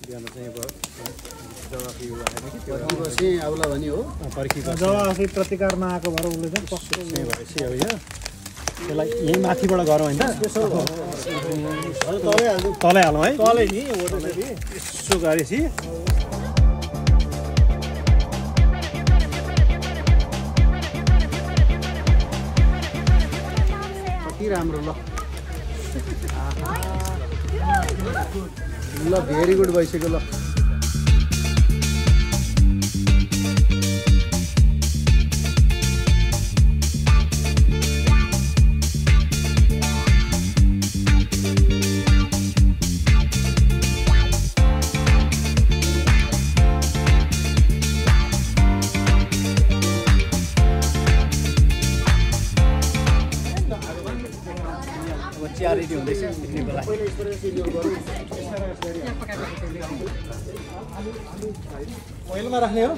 बिहान चाहिँ अब जवाफी आएन कि त्यो पर्खिपछि आउला भनी हो पर्खिपछि जवाफी प्रतिकार नआएको भएर उसले चाहिँ कस्तो चाहिँ भएपछि अब यहाँ त्यसलाई यहीँ माथिबाट गरौँ होइन तलै हालौँ है तलै नि ओर्दाखेरि यसो गरेपछि कति राम्रो ल भेरी गुड भइसक्यो ल चिया रेडी हुँदैछ पिक्निकको लागि पहिलोमा राख्ने हो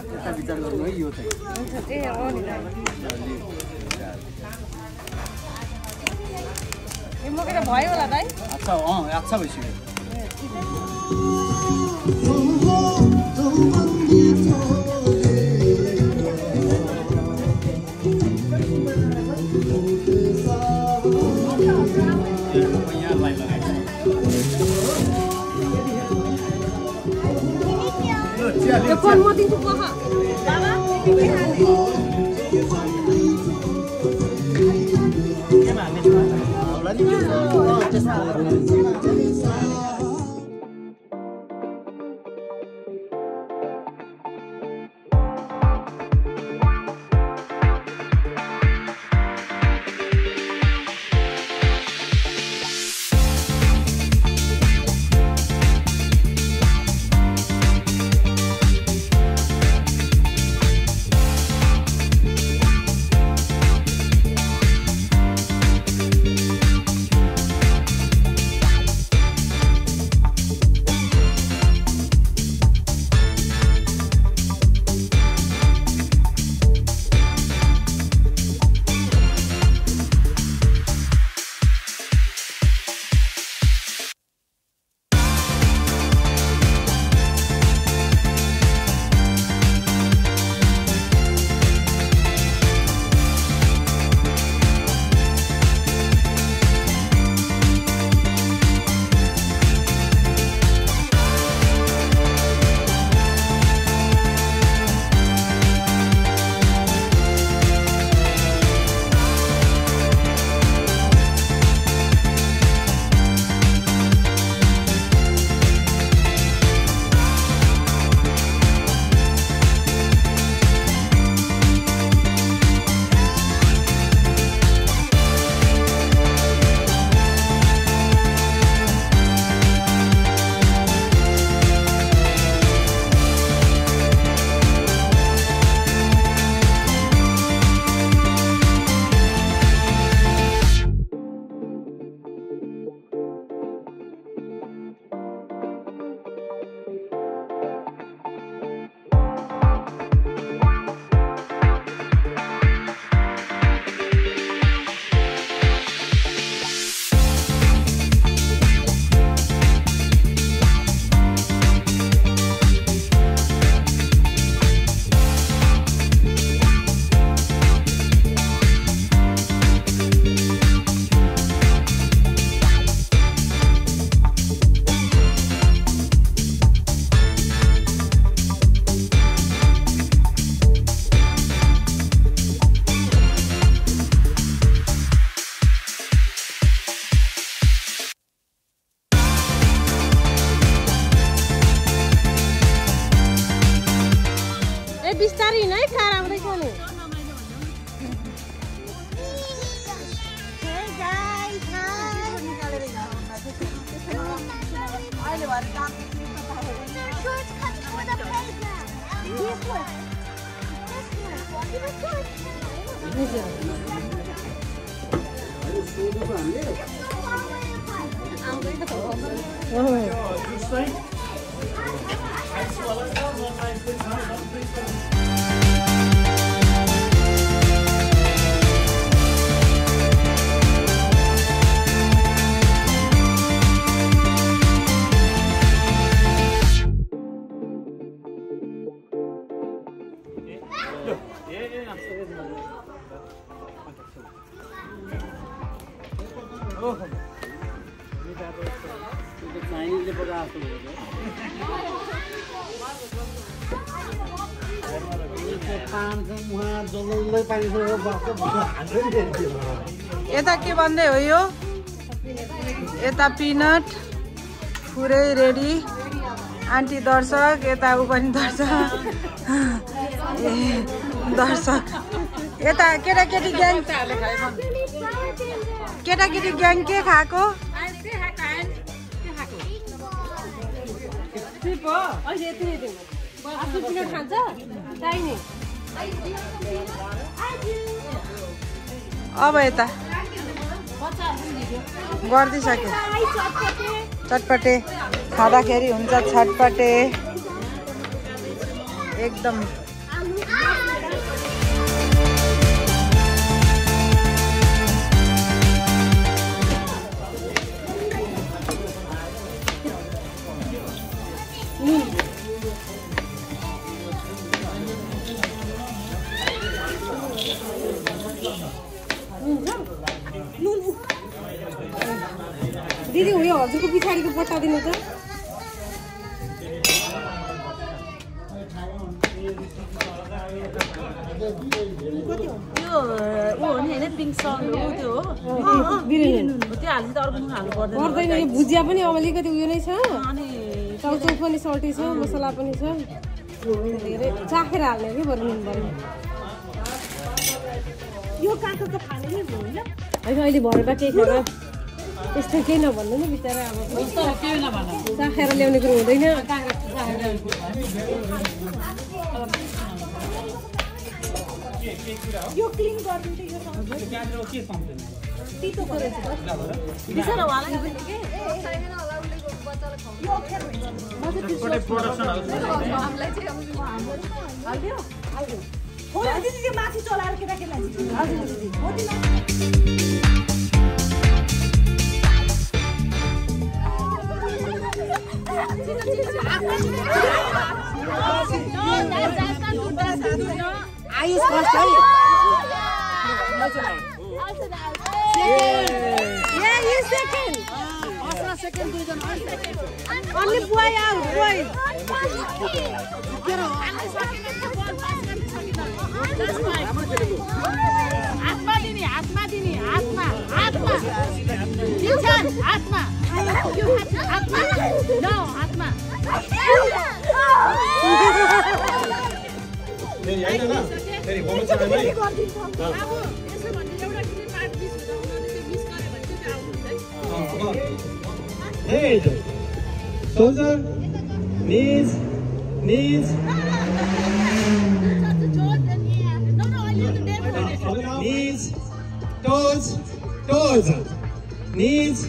यता विचार गर्नु है यो चाहिँ भयो होला दाइ अच्छा अच्छा भइसक्यो यो फोन म दिन्छु पख बाबा बिस्तारै नै कार आउँदैछ नि चाइनिजले पकाएको यता के भन्दै हो यो यता पिनट पुरै रेडी आन्टी दर्शक यता ऊ पनि दर्शक दर्शक यता केटाकेटी ग्याङ केटाकेटी ग्याङ के खाएको अब यता गरिदिइसक्यो चटपटे खाँदाखेरि हुन्छ छटपटे एकदम दिदी उयो हजुरको पछाडिको पट्टा दिनु त त्यो ऊ हो नि हैन पिङ्क सल हो त्यो हो बिरेन त्यो हाल्नु त अर्को हाल्नु पर्दैन पर्दैन यो भुजिया पनि अब अलिकति उयो नै छ अनि चाउचाउ पनि सल्टी छ मसला पनि छ धेरै चाखेर हाल्ने कि बरु नुन पर्यो यो काँक्रोको खाने नै भयो होइन अहिले भरेर केही खाएर यस्तो केही नभन्नु नि बिचरा अब केही नभन चाखेर ल्याउने कुरो हुँदैन यो क्लिन गरिदिन्छु यो तितो गरेछ बिचरा वाला माथि चलाएर केटाकेटीलाई आयुष फर्स्ट है Only boy out, boy. आत्मा दिने आत्मा दिने आत्मा आत्मा दिन्छन् आत्मा आत्मा नो आत्मा फेरि हैन न फेरि होम चाहिँ है Hey, soldier, knees, knees. Knees, toes, toes. Knees,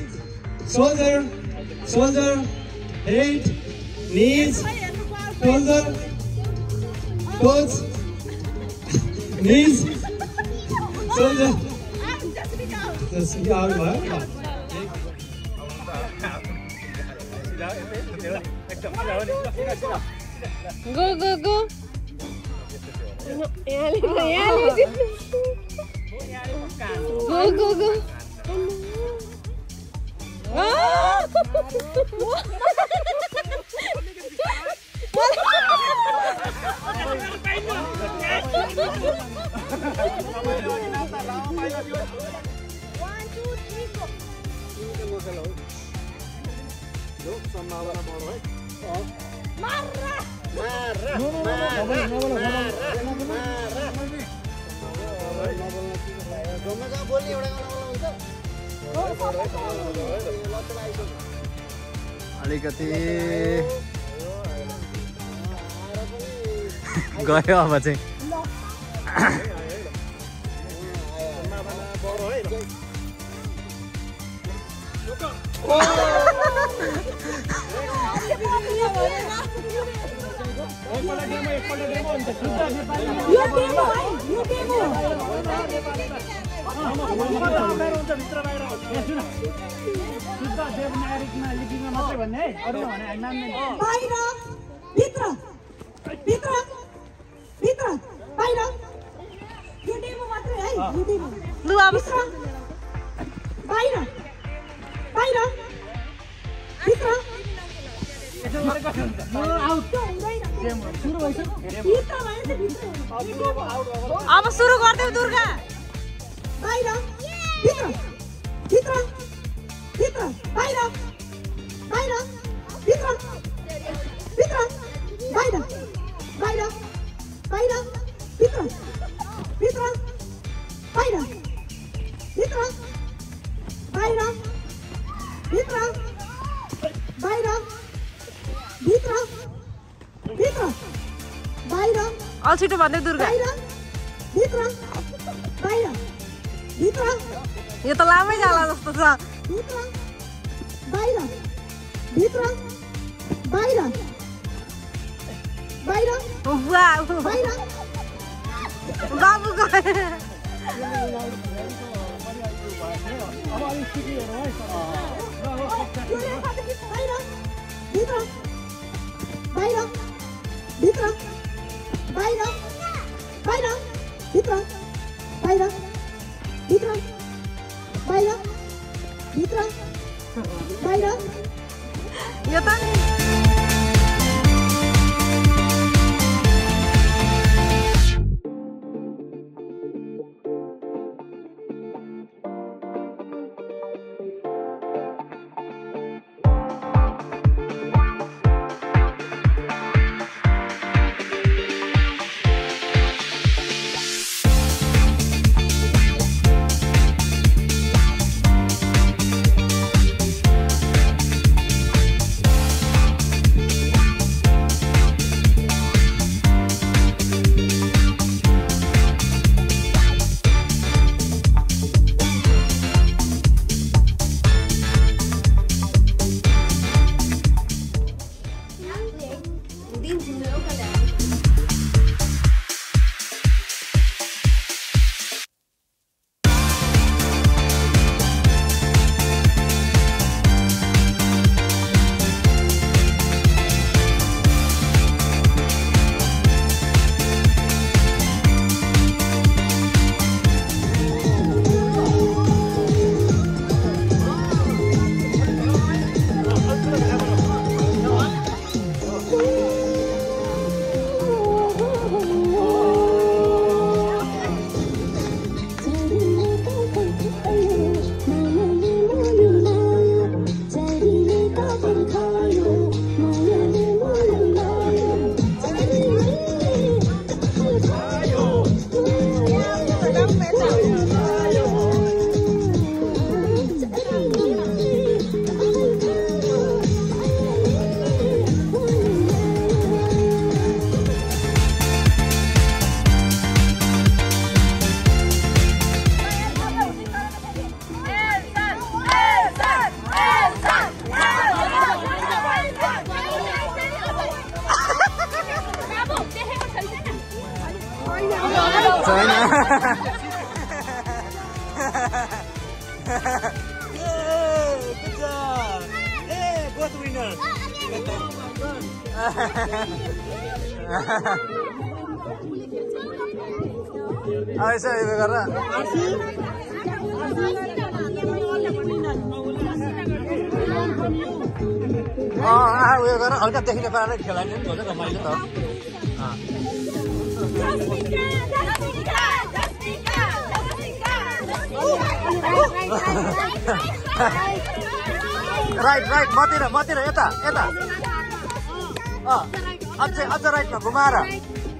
soldier, soldier, head, knees, shoulder, toes, knees, soldier. Just be out, right? Go, go, go. Go, go, go. अलिकति गयो अब चाहिँ लु अब बाहिर बाहिर भित्र अब सुरु गर्दै दुर्गा बाहिर भित्र भित्र भित्र बाहिर बाहिर भित्र भित्र बाहिर बाहिर बाहिर भित्र भित्र बाहिर भित्र बाहिर भित्र बाहिर भित्र भित्र बाहिर अल्छिटो भन्दै दुर्गा बाहिर भित्र बाहिर भित्र यो त लामै जाला जस्तो छ भित्र बाहिर भित्र बाहिर बाहिर वाह बाहिर बाबु गए अब अलिक सिकी हेर्नु है बाहिर भित्र बाहिर भित्र बाहिर बाहिर भित्र बाहिर भित्र बाहिर भित्र बाहिर यो त ऐसा ये कर रहा उयो गरेर हल्का देखिने पारेर खेलाइदिनु नि भन्छ रमाइलो त राइट राइट मतिर यता यता अझ राइटमा घुमाएर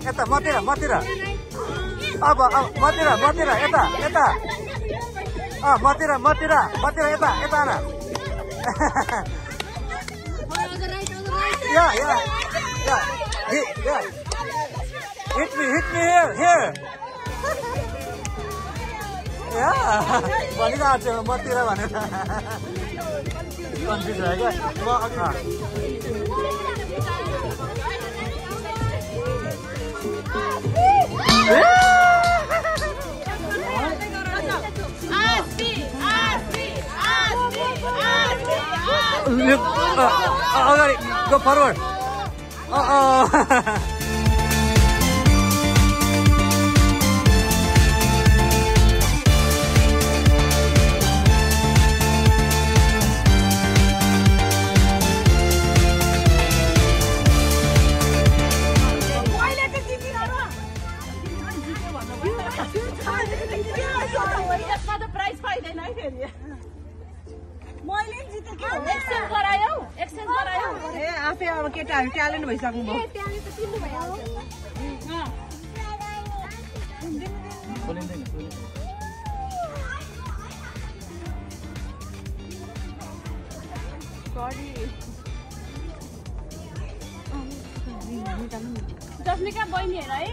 यता मतिर अब मतिर यता यता मतिर यता यता न Yeah. Hit me here. Yeah. भनिरहेको छु मतिर भनेर कन्फ्युज भयो क्या अगाडि go forward. छैन है फेरि मैले जिते के एक्सचेन्ज गरायौ ए आफै अब केटाहरु ट्यालेन्ट भइसक्नु भयो ट्यालेन्ट त चिन्नु भयो जस्मिका बहिनी हेर है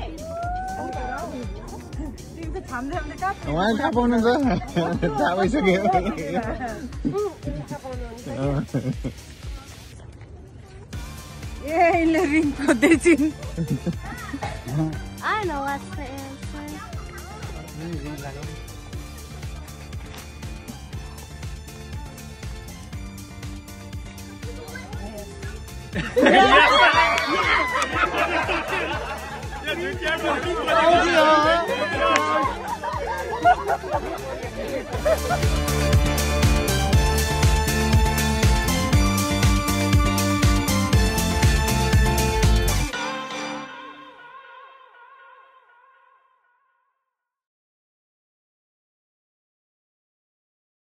तिमी त थाम्दै कहाँ उहाँ कहाँ पाउनुहुन्छ थाहा भइसक्यो ए इले रिङ खोज्दै छिन् I know what's the answer. Oh,